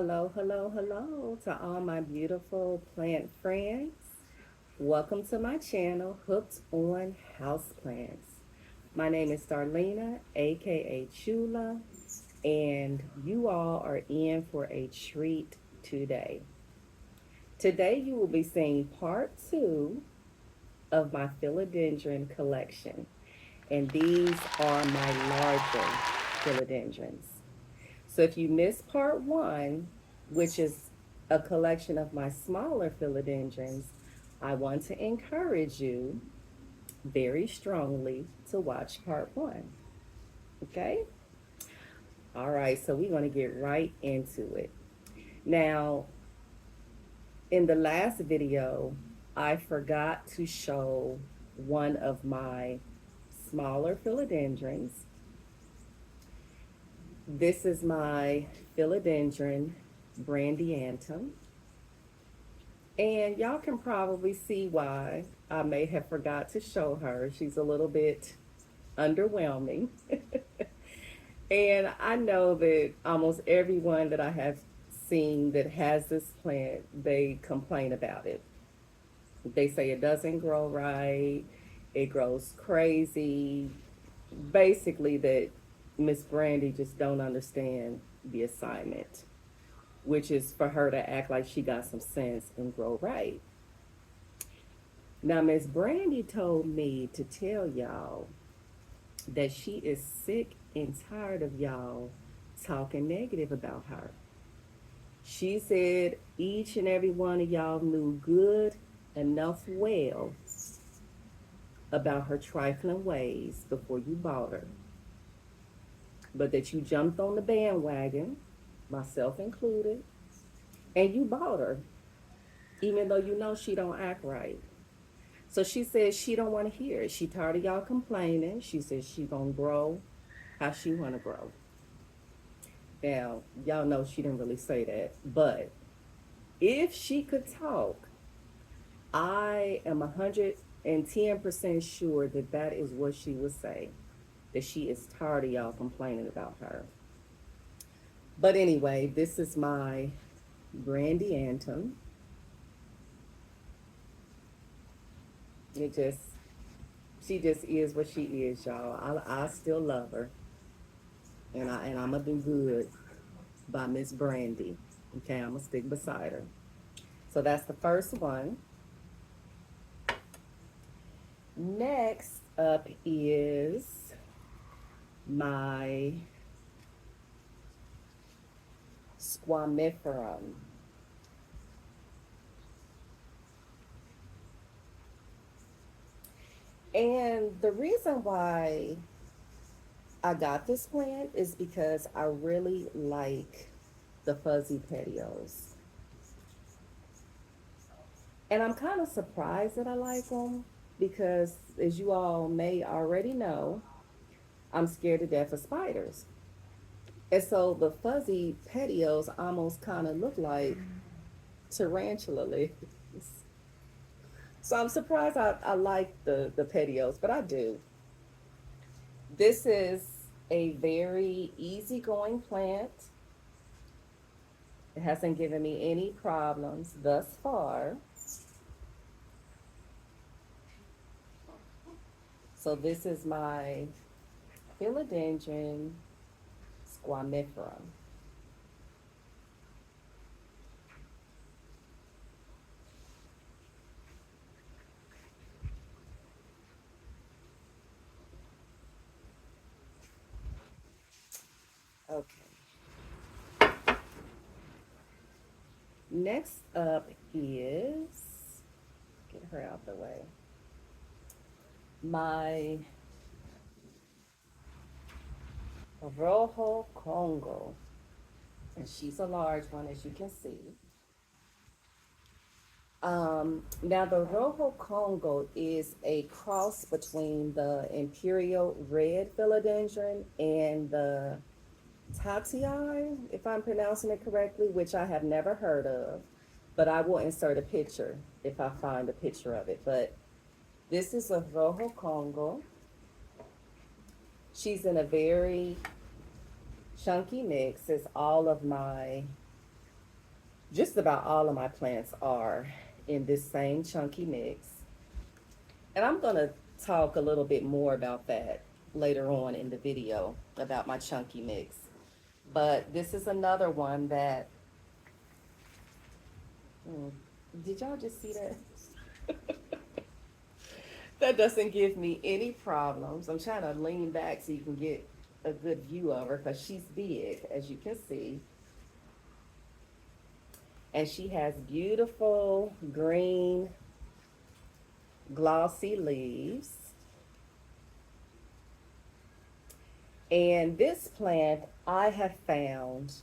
Hello, hello, hello to all my beautiful plant friends. Welcome to my channel, Hooked on Houseplants. My name is Darlena, aka Chula, and you all are in for a treat today. Today, you will be seeing part two of my philodendron collection, and these are my larger philodendrons. So if you missed part one, which is a collection of my smaller philodendrons, I want to encourage you very strongly to watch part one. Okay? All right, so we're going to get right into it. Now, in the last video, I forgot to show one of my smaller philodendrons. This is my philodendron Brandy ANM. And y'all can probably see why I may have forgot to show her. She's a little bit underwhelming. And I know that almost everyone that I have seen that has this plant, they complain about it. They say it doesn't grow right, it grows crazy. Basically, that Miss Brandy just don't understand the assignment, which is for her to act like she got some sense and grow right. Now, Miss Brandy told me to tell y'all that she is sick and tired of y'all talking negative about her. She said each and every one of y'all knew good enough well about her trifling ways before you bought her, but that you jumped on the bandwagon, myself included, and you bought her, even though you know she don't act right. So she says she don't want to hear it. She tired of y'all complaining. She says she gonna grow how she want to grow. Now, y'all know she didn't really say that, but if she could talk, I am 110% sure that that is what she would say, that she is tired of y'all complaining about her. But anyway, this is my Brandy Antum. It just, she just is what she is, y'all. I still love her, and I'm gonna do good by Miss Brandy. Okay, I'm gonna stick beside her. So that's the first one. Next up is my Squamiferum. And the reason why I got this plant is because I really like the fuzzy petios. And I'm kind of surprised that I like them because, as you all may already know, I'm scared to death of spiders. And so the fuzzy petios almost kind of look like tarantula legs. So I'm surprised I like the petios, but I do. This is a very easygoing plant. It hasn't given me any problems thus far. So this is my Philodendron Squamiferum. Okay. Next up is, get her out the way, my Rojo Congo. And she's a large one, as you can see. Now, the Rojo Congo is a cross between the Imperial Red Philodendron and the Tatii, if I'm pronouncing it correctly, which I have never heard of, but I will insert a picture if I find a picture of it. But this is a Rojo Congo. She's in a very chunky mix, as all of my Just about all of my plants are in this same chunky mix. And I'm going to talk a little bit more about that later on in the video about my chunky mix. But this is another one that, hmm, did y'all just see that? That doesn't give me any problems. I'm trying to lean back so you can get a good view of her because she's big, as you can see. And she has beautiful green glossy leaves. And this plant I have found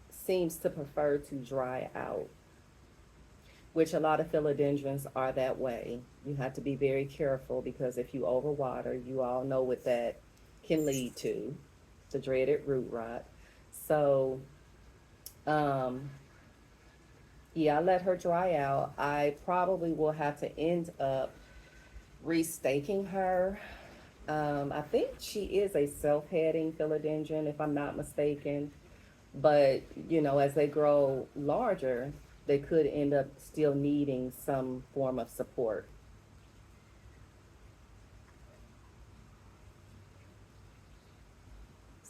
seems to prefer to dry out, which a lot of philodendrons are that way. You have to be very careful because if you overwater, you all know what that can lead to, the dreaded root rot. So, um, yeah, I let her dry out. I probably will have to end up restaking her. I think she is a self-heading philodendron, if I'm not mistaken. But, you know, as they grow larger, they could end up still needing some form of support.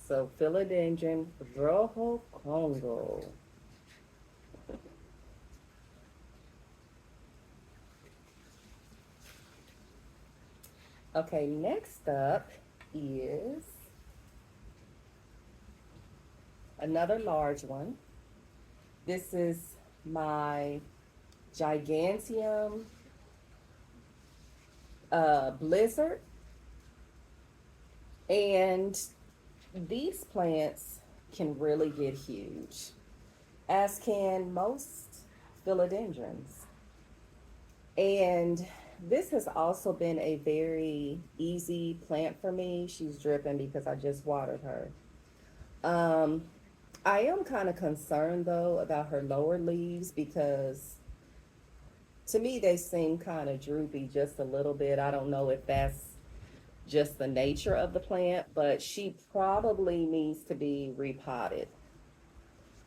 So, Philodendron Rojo Congo. Okay, next up is another large one. This is my Gigantium Blizzard. And these plants can really get huge, as can most philodendrons. And this has also been a very easy plant for me. She's dripping because I just watered her. Um, I am kind of concerned though about her lower leaves because to me they seem kind of droopy just a little bit. I don't know if that's just the nature of the plant, but she probably needs to be repotted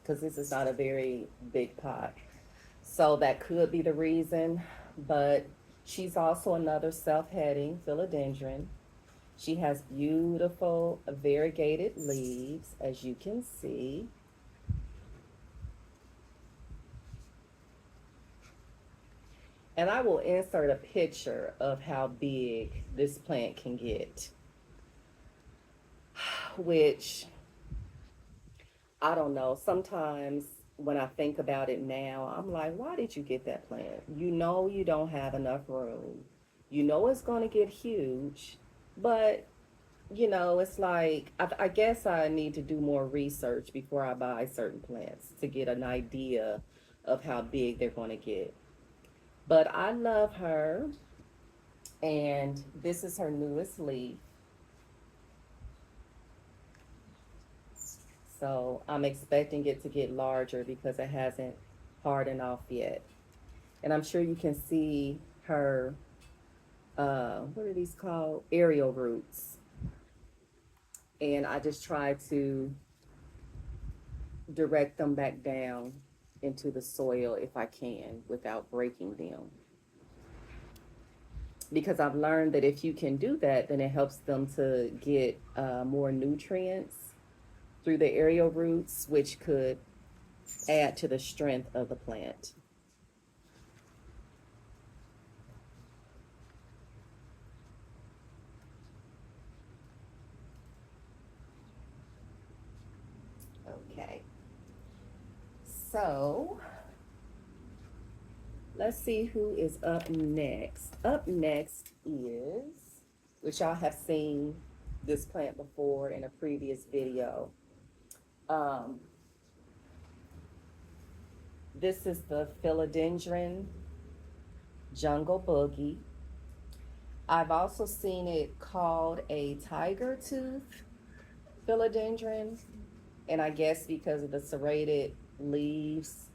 because this is not a very big pot. So that could be the reason, but she's also another self-heading philodendron. She has beautiful variegated leaves, as you can see. And I will insert a picture of how big this plant can get, which I don't know. Sometimes when I think about it now, I'm like, why did you get that plant? You know you don't have enough room. You know it's going to get huge, but you know, it's like I guess I need to do more research before I buy certain plants to get an idea of how big they're going to get. But I love her, and this is her newest leaf. So I'm expecting it to get larger because it hasn't hardened off yet. And I'm sure you can see her, what are these called? Aerial roots. And I just try to direct them back down into the soil if I can without breaking them. Because I've learned that if you can do that, then it helps them to get more nutrients through the aerial roots, which could add to the strength of the plant. Okay, so let's see who is up next. Up next is, which y'all have seen this plant before in a previous video. Um, this is the Philodendron Jungle Boogie. I've also seen it called a tiger tooth philodendron, and I guess because of the serrated leaves,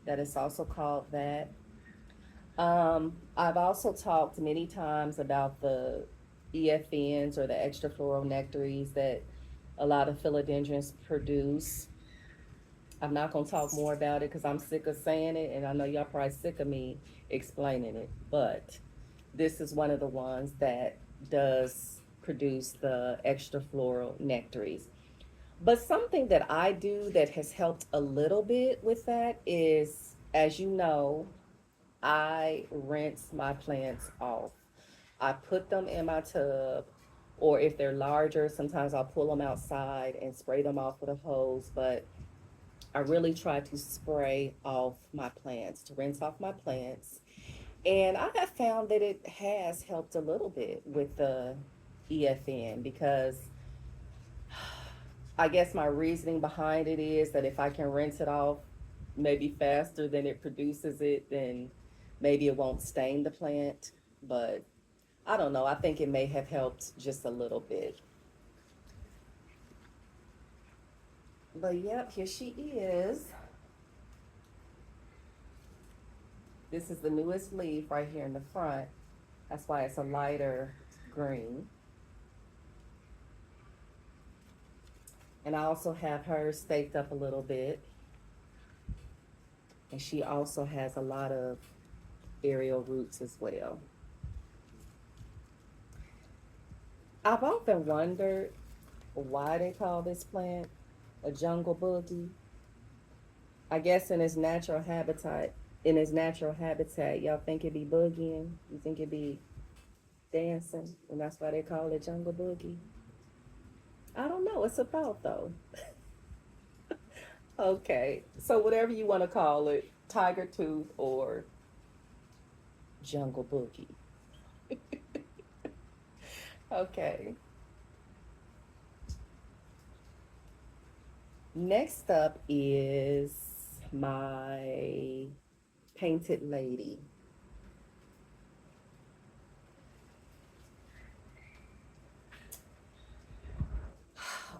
that it's also called that. I've also talked many times about the EFNs or the extra floral nectaries that a lot of philodendrons produce. I'm not going to talk more about it because I'm sick of saying it, and I know y'all probably sick of me explaining it. But this is one of the ones that does produce the extra floral nectaries. But something that I do that has helped a little bit with that is, as you know, I rinse my plants off. I put them in my tub, or if they're larger, sometimes I'll pull them outside and spray them off with a hose. But I really try to spray off my plants, to rinse off my plants. And I have found that it has helped a little bit with the EFN because I guess my reasoning behind it is that if I can rinse it off maybe faster than it produces it, then maybe it won't stain the plant. But I don't know. I think it may have helped just a little bit. But yep, here she is. This is the newest leaf right here in the front. That's why it's a lighter green. And I also have her staked up a little bit. And she also has a lot of aerial roots as well. I've often wondered why they call this plant a jungle boogie. I guess in its natural habitat, y'all think it be boogieing? You think it be dancing? And that's why they call it jungle boogie? I don't know. It's a thought though. Okay. So whatever you want to call it, tiger tooth or jungle boogie. Okay. Next up is my painted lady.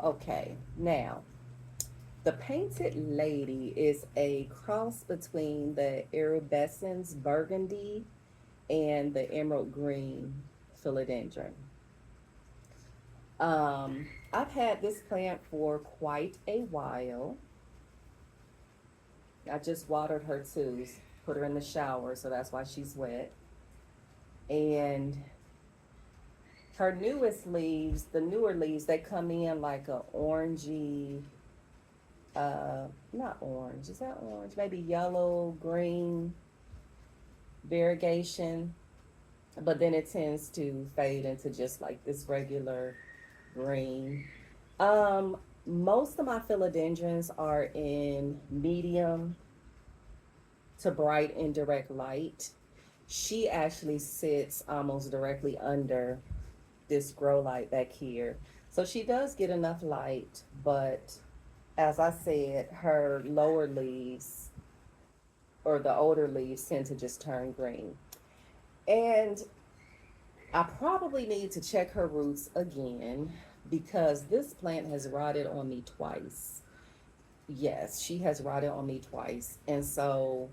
Okay, now the painted lady is a cross between the iridescence burgundy and the emerald green philodendron. I've had this plant for quite a while. I just watered her too, put her in the shower, so that's why she's wet. And her newest leaves, the newer leaves, they come in like a orangey, not orange, is that orange? Maybe yellow, green variegation, but then it tends to fade into just like this regular green. Um, Most of my philodendrons are in medium to bright indirect light. She actually sits almost directly under this grow light back here. So she does get enough light, but as I said, her lower leaves or the older leaves tend to just turn green. And I probably need to check her roots again because this plant has rotted on me twice. Yes, she has rotted on me twice. And so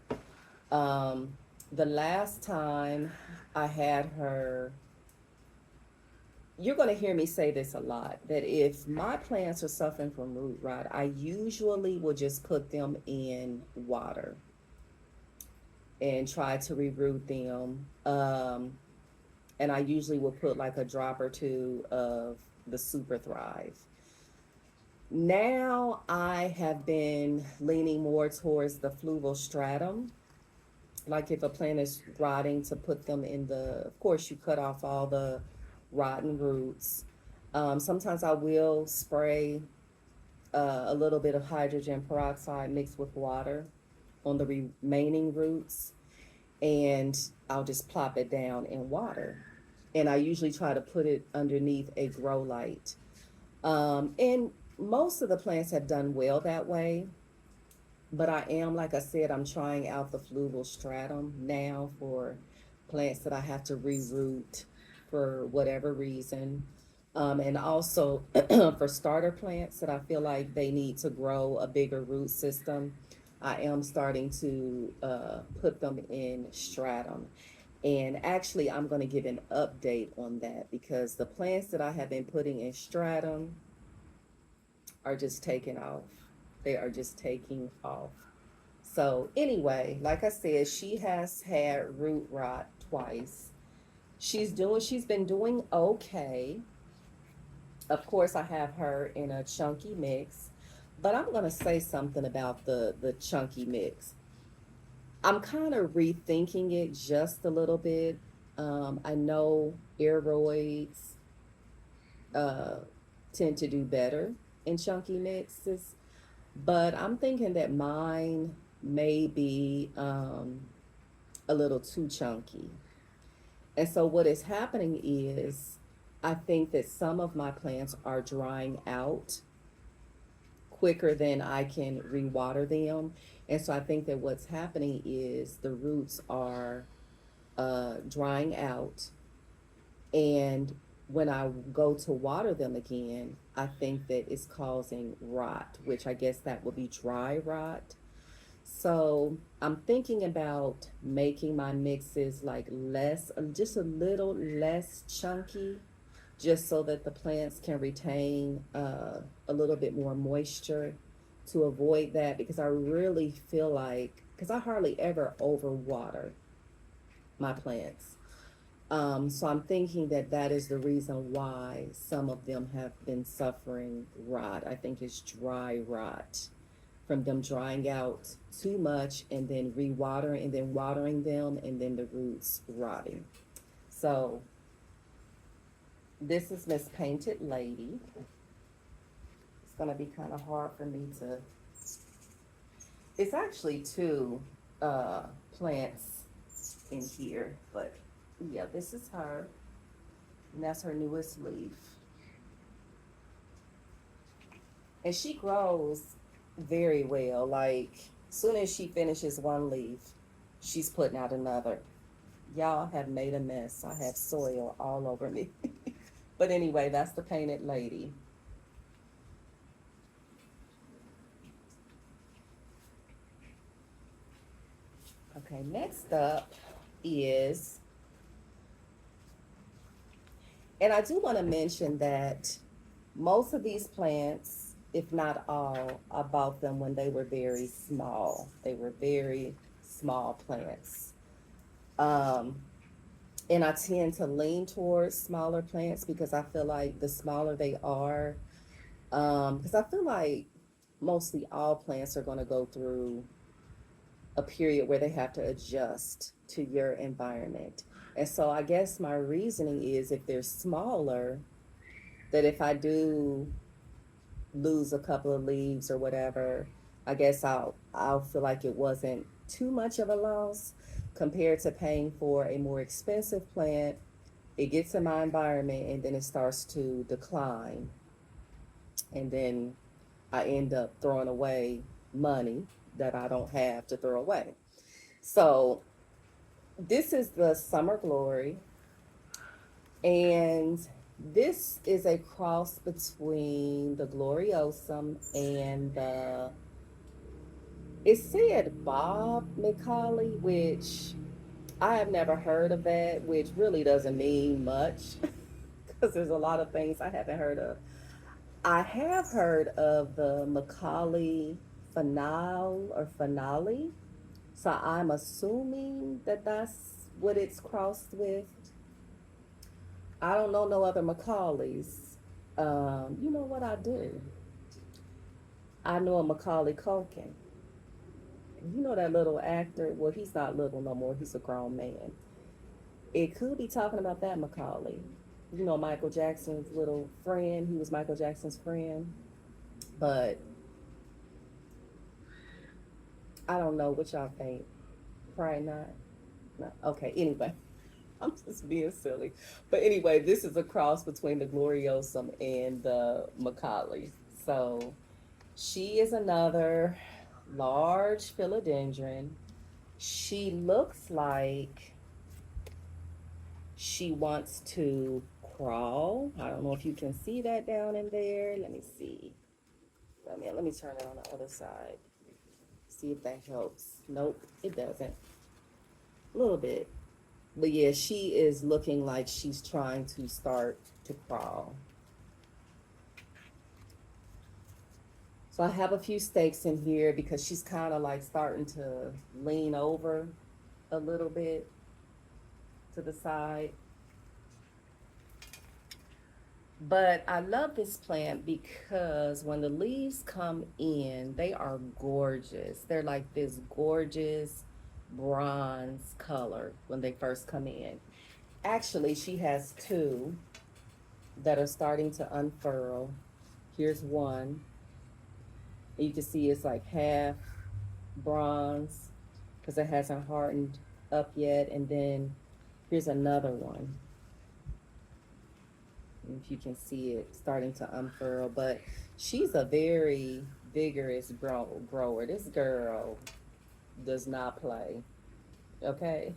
um, the last time I had her, you're going to hear me say this a lot, that if my plants are suffering from root rot, I usually will just put them in water and try to reroot them. And I usually will put like a drop or two of the Super Thrive. Now I have been leaning more towards the fluval stratum. Like if a plant is rotting, to put them in the, of course, you cut off all the rotten roots. Sometimes I will spray a little bit of hydrogen peroxide mixed with water on the remaining roots, and I'll just plop it down in water. And I usually try to put it underneath a grow light. And most of the plants have done well that way. But I am, like I said, I'm trying out the fluval stratum now for plants that I have to reroot for whatever reason. And also for starter plants that I feel like they need to grow a bigger root system, I am starting to put them in stratum. And actually, I'm going to give an update on that because the plants that I have been putting in stratum are just taking off. They are just taking off. So anyway, like I said, she has had root rot twice. She's been doing okay. Of course, I have her in a chunky mix, but I'm gonna say something about the chunky mix. I'm kind of rethinking it just a little bit. I know aeroids uh, tend to do better in chunky mixes, but I'm thinking that mine may be a little too chunky. And so what is happening is I think that some of my plants are drying out quicker than I can rewater them. And so I think that what's happening is the roots are drying out. And when I go to water them again, I think that it's causing rot, which I guess that would be dry rot. So I'm thinking about making my mixes like less, just a little less chunky, just so that the plants can retain a little bit more moisture to avoid that, because I really feel like, because I hardly ever overwater my plants. So I'm thinking that that is the reason why some of them have been suffering rot. I think it's dry rot from them drying out too much and then rewatering and then watering them and then the roots rotting. So this is Miss Painted Lady. It's gonna be kind of hard for me to. It's actually two plants in here, but yeah, this is her, and that's her newest leaf. And she grows very well. Like, soon as she finishes one leaf, she's putting out another. Y'all have made a mess. I have soil all over me. But anyway, that's the Painted Lady. Okay, next up is, and I do want to mention that most of these plants, if not all, I bought them when they were very small. They were very small plants. Um, and I tend to lean towards smaller plants because I feel like the smaller they are, because I feel like mostly all plants are going to go through a period where they have to adjust to your environment. And so I guess my reasoning is if they're smaller, that if I do lose a couple of leaves or whatever, I guess I'll feel like it wasn't too much of a loss compared to paying for a more expensive plant. It gets in my environment and then it starts to decline. And then I end up throwing away money that I don't have to throw away. So this is the Summer Glory, and this is a cross between the Gloriosum and the, it said Bob McCauley, which I have never heard of that, which really doesn't mean much because there's a lot of things I haven't heard of. I have heard of the Macaulay finale, so I'm assuming that that's what it's crossed with. I don't know no other Macaulays. You know what I do? I know a Macaulay Culkin. You know that little actor? Well, he's not little no more. He's a grown man. It could be talking about that Macaulay. You know, Michael Jackson's little friend. He was Michael Jackson's friend. But I don't know what y'all think. Probably not. No. Okay, anyway. I'm just being silly. But anyway, this is a cross between the Gloriosum and the Macaulay. So she is another large philodendron. She looks like she wants to crawl. I don't know if you can see that down in there. Let me see. Let me turn it on the other side. See if that helps. Nope, it doesn't. A little bit. But yeah, she is looking like she's trying to start to crawl. So I have a few stakes in here because she's kind of like starting to lean over a little bit to the side. But I love this plant because when the leaves come in, they are gorgeous. They're like this gorgeous bronze color when they first come in. Actually, she has two that are starting to unfurl. Here's one. You can see it's like half bronze because it hasn't hardened up yet. And then here's another one. If you can see it starting to unfurl, but she's a very vigorous grower. This girl does not play. Okay.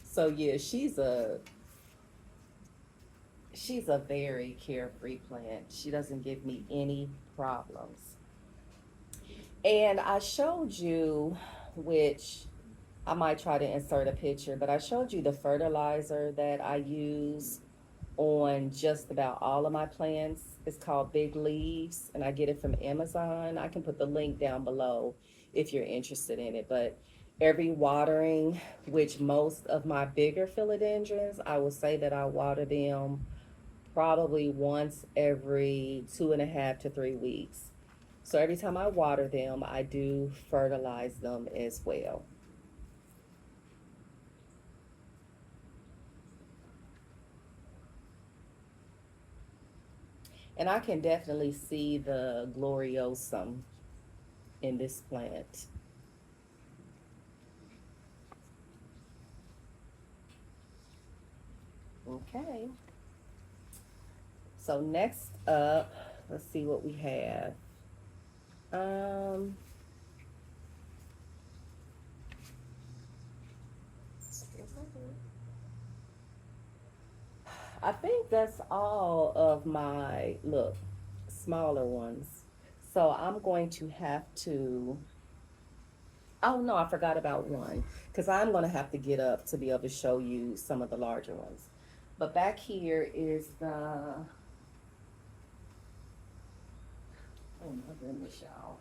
So yeah, she's a very carefree plant. She doesn't give me any problems. And I showed you, which I might try to insert a picture, but I showed you the fertilizer that I use on just about all of my plants. It's called Big Leaves, and I get it from Amazon. I can put the link down below if you're interested in it. But every watering, which most of my bigger philodendrons, I will say that I water them probably once every 2.5 to 3 weeks. So every time I water them, I do fertilize them as well. And I can definitely see the gloriosum in this plant. Okay. So next up, let's see what we have. Um, I think that's all of my, look, smaller ones. So I'm going to have to, oh no, I forgot about one because I'm going to have to get up to be able to show you some of the larger ones. But back here is the, oh my goodness, y'all.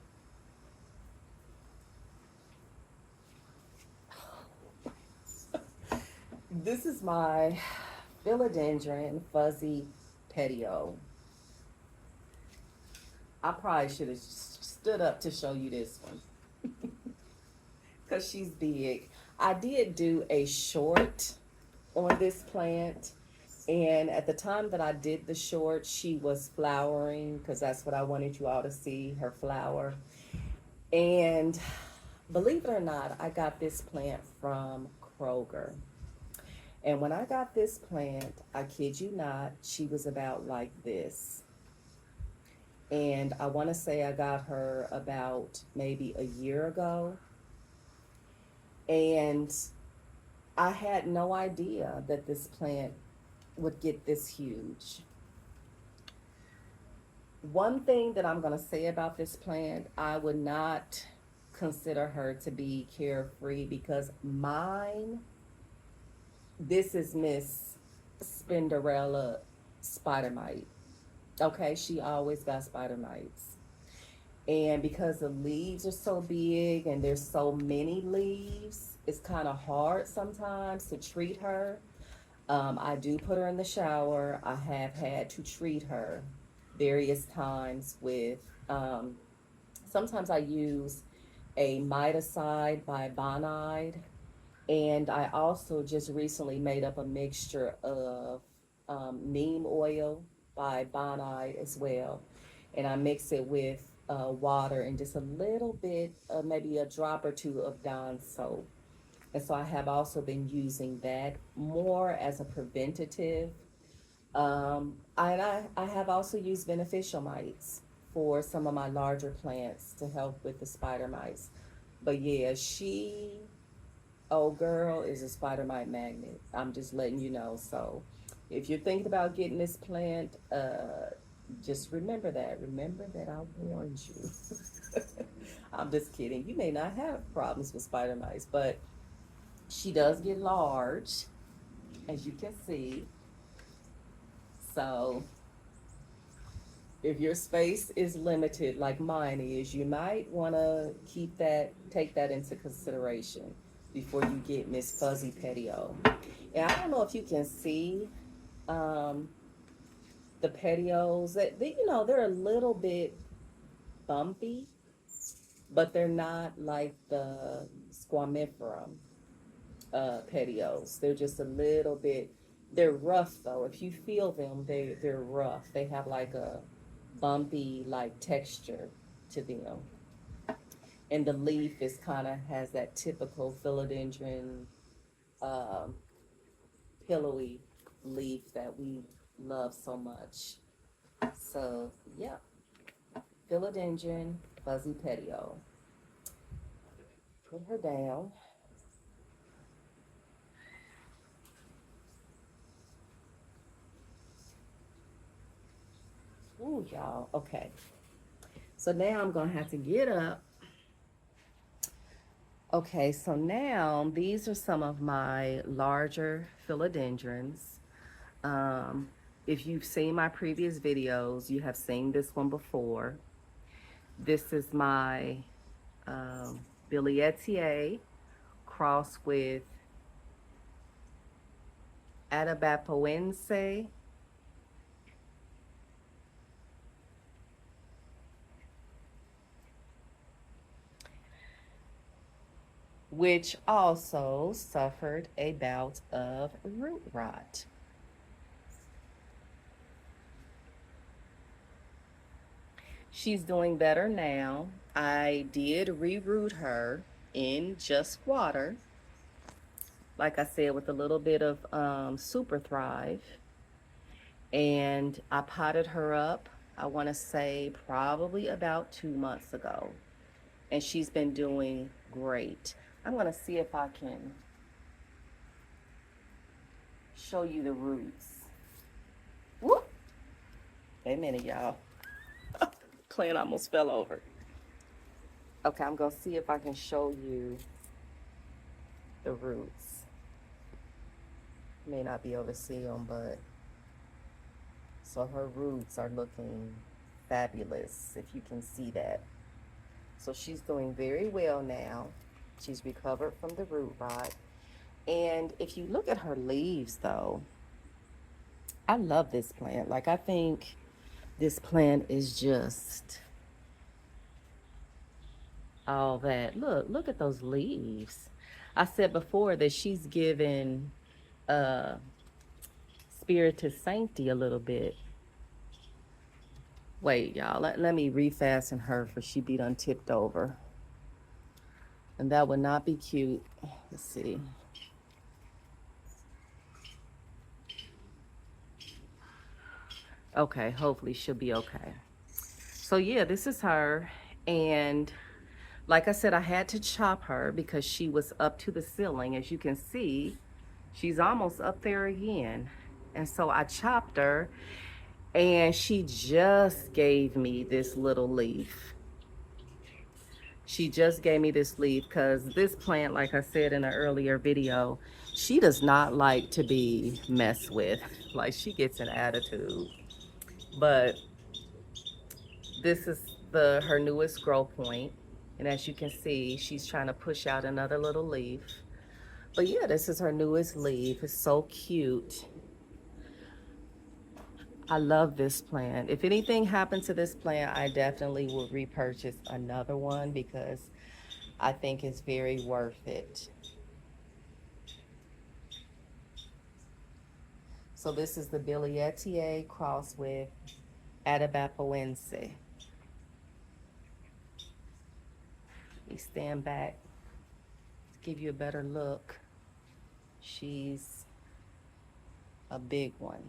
This is my Philodendron Fuzzy Petio. I probably should have stood up to show you this one because she's big. I did do a short on this plant, and at the time that I did the short, she was flowering because that's what I wanted you all to see, her flower. And believe it or not, I got this plant from Kroger. And when I got this plant, I kid you not, she was about like this. And I want to say I got her about maybe a year ago. And I had no idea that this plant would get this huge. One thing that I'm going to say about this plant, I would not consider her to be carefree because mine, this is Miss Spinderella spider mite. Okay, she always got spider mites. And because the leaves are so big and there's so many leaves, it's kind of hard sometimes to treat her. I do put her in the shower. I have had to treat her various times with, sometimes I use a miticide by Bonide. And I also just recently made up a mixture of neem oil by Bonide as well. And I mix it with water and just a little bit, maybe a drop or two of Dawn soap. And so I have also been using that more as a preventative. I have also used beneficial mites for some of my larger plants to help with the spider mites. But yeah, she, oh girl, is a spider mite magnet. I'm just letting you know. So if you're thinking about getting this plant, just remember that. Remember that I warned you. I'm just kidding. You may not have problems with spider mites, but she does get large, as you can see. So If your space is limited like mine is, you might want to take that into consideration before you get Miss Fuzzy Petio. And I don't know if you can see um, the petios. They're a little bit bumpy, but they're not like the Squamiferum petios. They're just a little bit. They're rough though. If you feel them, they're rough. They have like a bumpy like texture to them, and the leaf is kind of has that typical philodendron um, pillowy leaf that we love so much. So yeah, philodendron fuzzy petio. Put her down. Ooh, y'all. Okay. So now I'm gonna have to get up. Okay, so now these are some of my larger philodendrons. Um, if you've seen my previous videos, you have seen this one before. This is my Bileta cross with Atabapoense, which also suffered a bout of root rot. She's doing better now. I did reroot her in just water, like I said, with a little bit of Super Thrive. And I potted her up, I want to say probably about 2 months ago. And she's been doing great. I'm going to see if I can show you the roots. Whoop! Wait a minute, y'all. Plant almost fell over. Okay, I'm going to see if I can show you the roots. May not be able to see them, but so her roots are looking fabulous, if you can see that. So she's doing very well now. She's recovered from the root rot. And if you look at her leaves, though, I love this plant. Like, I think this plant is just all that. Look at those leaves. I said before that she's given Spiritus Sancti a little bit. Wait, y'all, let me refasten her for she be done tipped over. And that would not be cute. Let's see. Okay, hopefully she'll be okay. So yeah, this is her. And like I said, I had to chop her because she was up to the ceiling. As you can see, she's almost up there again. And so I chopped her, and she just gave me this little leaf. She just gave me this leaf because this plant, like I said in an earlier video, she does not like to be messed with. Like, she gets an attitude. But this is her newest grow point. And as you can see, she's trying to push out another little leaf. But yeah, this is her newest leaf. It's so cute. I love this plant. If anything happened to this plant, I definitely would repurchase another one because I think it's very worth it. So this is the Bileta cross with Atabapoense. Let me stand back to give you a better look. She's a big one.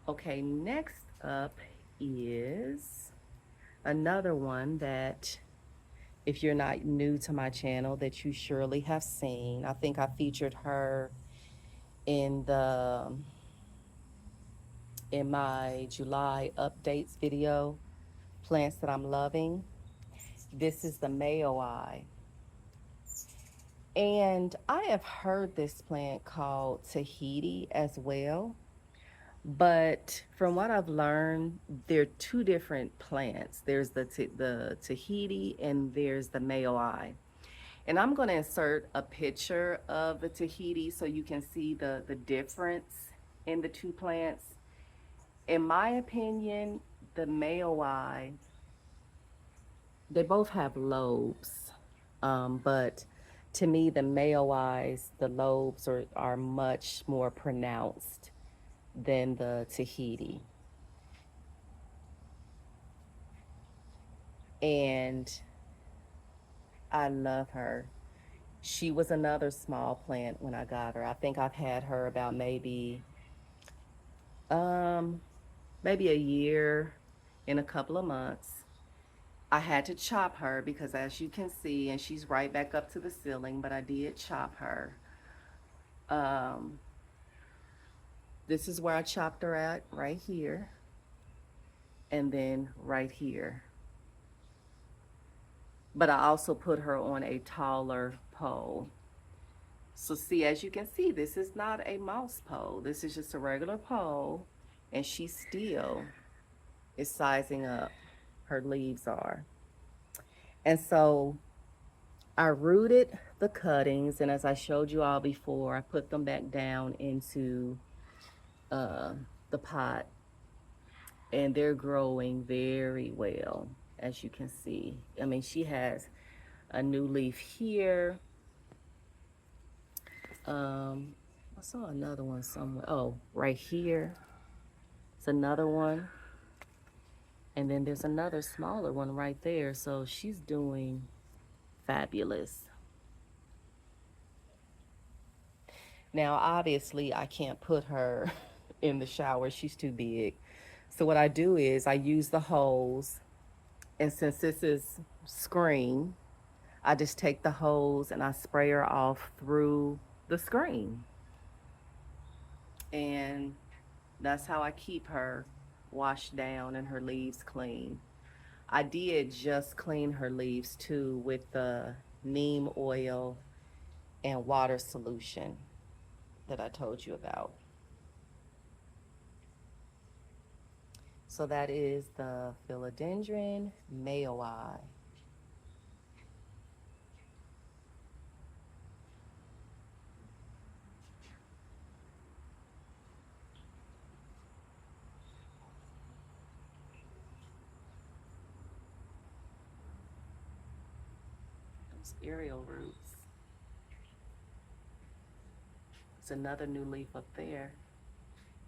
Okay, next up is another one that, if you're not new to my channel, that you surely have seen. I think I featured her in my July updates video, plants that I'm loving. This is the Mayi. And I have heard this plant called Tahiti as well. But from what I've learned, there are two different plants. There's the Tahiti and there's the Mayi. And I'm going to insert a picture of the Tahiti so you can see the difference in the two plants. In my opinion, the Mayi, they both have lobes, but to me, the Mayi, the lobes are much more pronounced than the Tahiti. And I love her. She was another small plant when I got her. I think I've had her about um maybe a year and a couple of months. I had to chop her because as you can see, and she's right back up to the ceiling, but I did chop her. Um this is where I chopped her at, right here, and then right here. But I also put her on a taller pole. So see, as you can see, this is not a mouse pole. This is just a regular pole, and she still is sizing up. Her leaves are. And so I rooted the cuttings, and as I showed you all before, I put them back down into uh, the pot, and they're growing very well, as you can see. I mean, she has a new leaf here. I saw another one somewhere. Oh, right here. It's another one. And then there's another smaller one right there. So she's doing fabulous. Now, obviously, I can't put her in the shower. She's too big. So what I do is I use the hose. And since this is screen, I just take the hose and I spray her off through the screen. And that's how I keep her washed down and her leaves clean. I did just clean her leaves too with the neem oil and water solution that I told you about. So that is the Philodendron Mayi. Those aerial roots. It's another new leaf up there,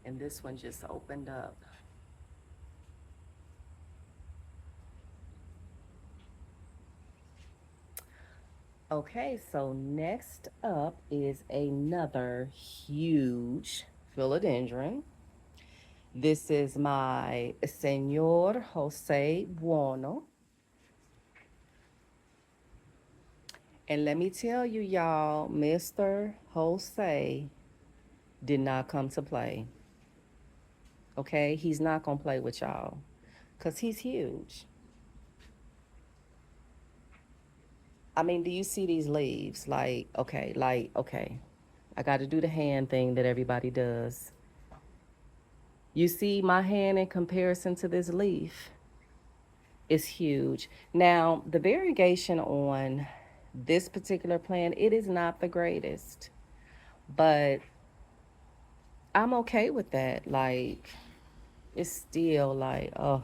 and this one just opened up. Okay, so next up is another huge philodendron. This is my Senor Jose Bueno. And let me tell you, y'all, Mr. Jose did not come to play. Okay? He's not going to play with y'all because he's huge. I mean, do you see these leaves? Okay. I got to do the hand thing that everybody does. You see my hand in comparison to this leaf is huge. Now, the variegation on this particular plant, it is not the greatest, but I'm okay with that. Like, it's still like, oh,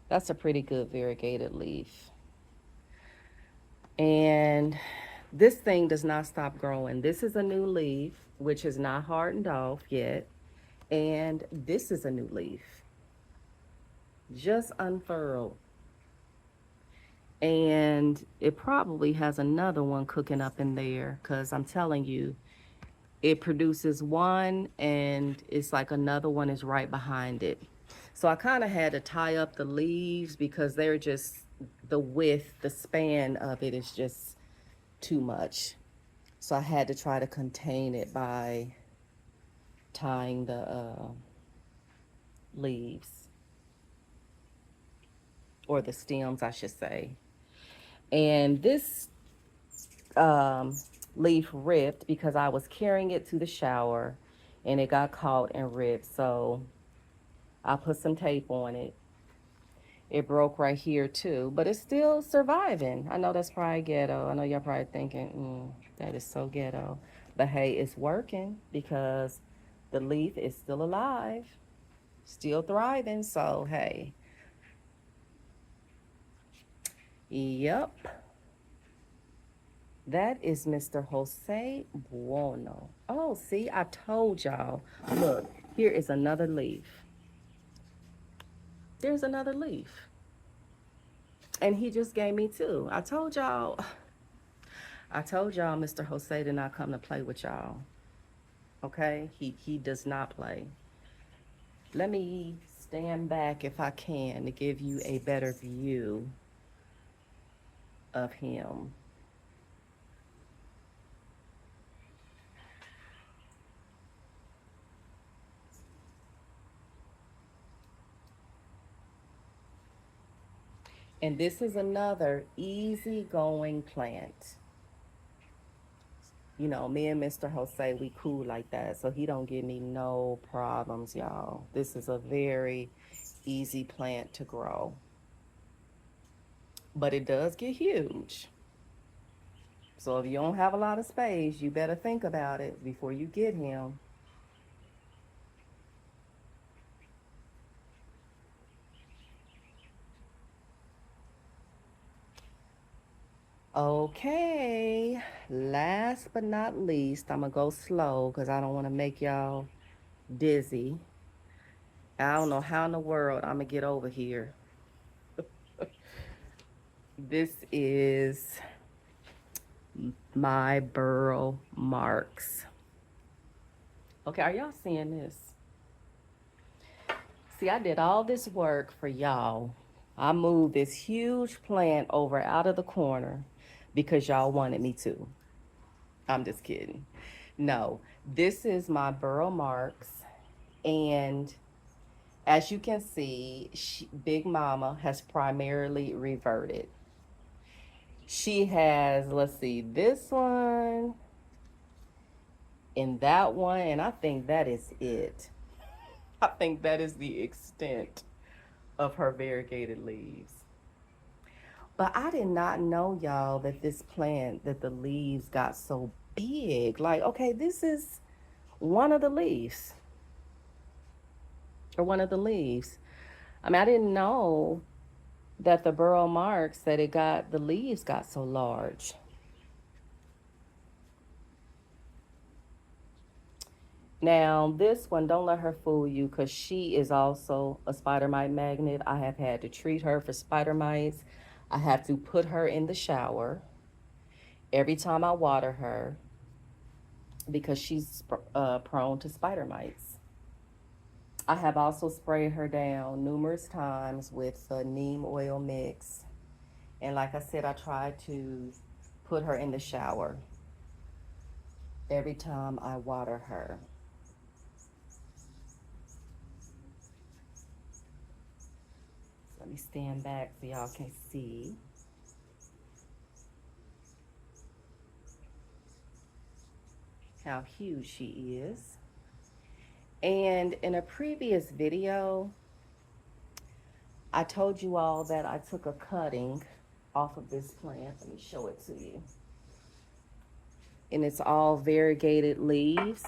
that's a pretty good variegated leaf. And this thing does not stop growing. This is a new leaf, which is not hardened off yet. And this is a new leaf, just unfurled. And it probably has another one cooking up in there because I'm telling you, it produces one and it's like another one is right behind it. So I kind of had to tie up the leaves because they're just, the width, the span of it is just too much. So I had to try to contain it by tying the leaves, or the stems, I should say. And this leaf ripped because I was carrying it to the shower and it got caught and ripped. So I put some tape on it. It broke right here too, but it's still surviving. I know that's probably ghetto. I know y'all probably thinking, that is so ghetto. But hey, it's working because the leaf is still alive, still thriving. So hey, yep. That is Mr. Jose Buono. Oh, see, I told y'all. Look, here is another leaf. There's another leaf. And he just gave me two. I told y'all Mr. Jose did not come to play with y'all. Okay? He does not play. Let me stand back if I can to give you a better view of him. And this is another easygoing plant. You know, me and Mr. Jose, we cool like that. So he don't give me no problems, y'all. This is a very easy plant to grow. But it does get huge. So if you don't have a lot of space, you better think about it before you get him. Okay, last but not least, I'm gonna go slow because I don't want to make y'all dizzy. I don't know how in the world I'm gonna get over here. This is my Burlmarks. Okay, are y'all seeing this? See, I did all this work for y'all. I moved this huge plant over out of the corner because y'all wanted me to. I'm just kidding. No, this is my Burlmarks, and as you can see, Big Mama has primarily reverted. She has, let's see, this one and that one, and I think that is it. I think that is the extent of her variegated leaves. But I did not know, y'all, that this plant, that the leaves got so big. Like, okay, this is one of the leaves. Or one of the leaves. I mean, I didn't know that the Burlmarks, that the leaves got so large. Now, this one, don't let her fool you because she is also a spider mite magnet. I have had to treat her for spider mites. I have to put her in the shower every time I water her because she's prone to spider mites. I have also sprayed her down numerous times with a neem oil mix. And like I said, I try to put her in the shower every time I water her. So let me stand back so y'all can see. How huge she is. And in a previous video, I told you all that I took a cutting off of this plant. Let me show it to you. And it's all variegated leaves.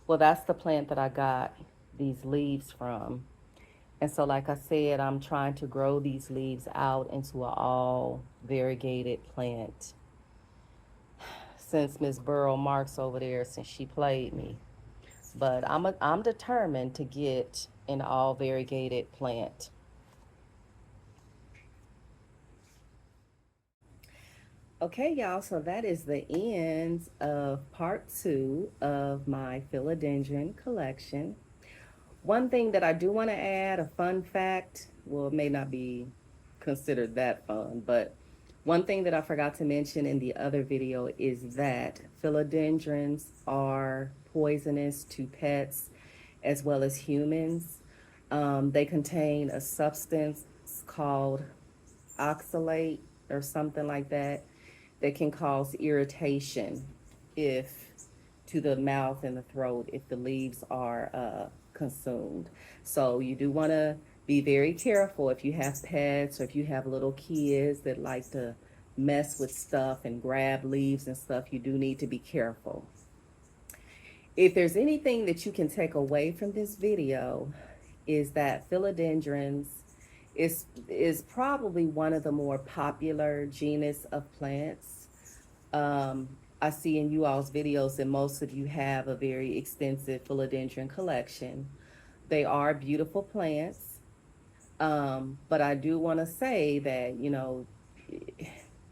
Well, that's the plant that I got these leaves from. And so, like I said, I'm trying to grow these leaves out into an all variegated plant. Since Miss Burlmarks over there, since she played me. But I'm determined to get an all variegated plant. Okay, y'all, so that is the end of part 2 of my Philodendron collection. One thing that I do want to add, a fun fact, well, it may not be considered that fun, but one thing that I forgot to mention in the other video is that philodendrons are poisonous to pets as well as humans. They contain a substance called oxalate or something like that. that can cause irritation if to the mouth and the throat if the leaves are consumed. So you do want to be very careful if you have pets or if you have little kids that like to mess with stuff and grab leaves and stuff. You do need to be careful. If there's anything that you can take away from this video, is that philodendrons is probably one of the more popular genus of plants. I see in you all's videos that most of you have a very extensive philodendron collection. They are beautiful plants, but I do want to say that, you know,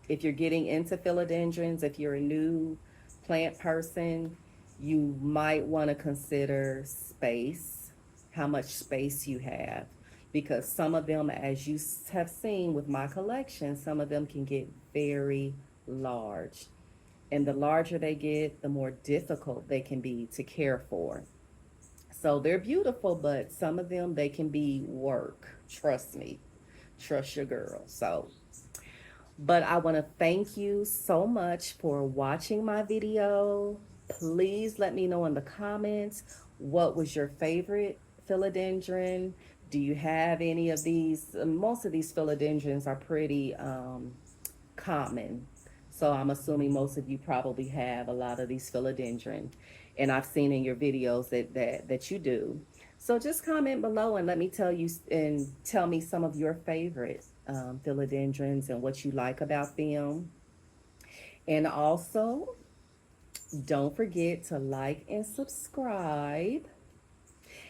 if you're getting into philodendrons, if you're a new plant person, you might want to consider space, how much space you have, because some of them, as you have seen with my collection, some of them can get very large. And the larger they get, the more difficult they can be to care for. So they're beautiful, but some of them, they can be work. Trust me. Trust your girl. So, but I want to thank you so much for watching my video. Please let me know in the comments, what was your favorite philodendron? Do you have any of these? Most of these philodendrons are pretty common. So I'm assuming most of you probably have a lot of these philodendron. And I've seen in your videos that you do. So just comment below and let me tell you and tell me some of your favorite philodendrons and what you like about them. And also, don't forget to like and subscribe.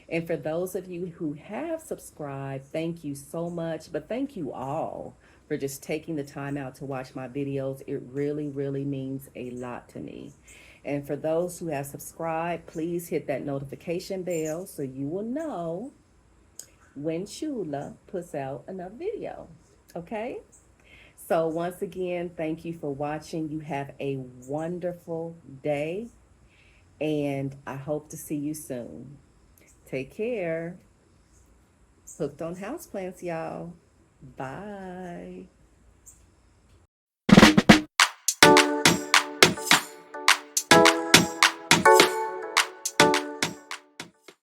And for those of you who have subscribed, thank you so much. But thank you all for just taking the time out to watch my videos. It really, really means a lot to me. And for those who have subscribed, please hit that notification bell so you will know when Chula puts out another video. Okay? So once again, thank you for watching. You have a wonderful day, and I hope to see you soon. Take care. Hooked on houseplants, y'all. Bye.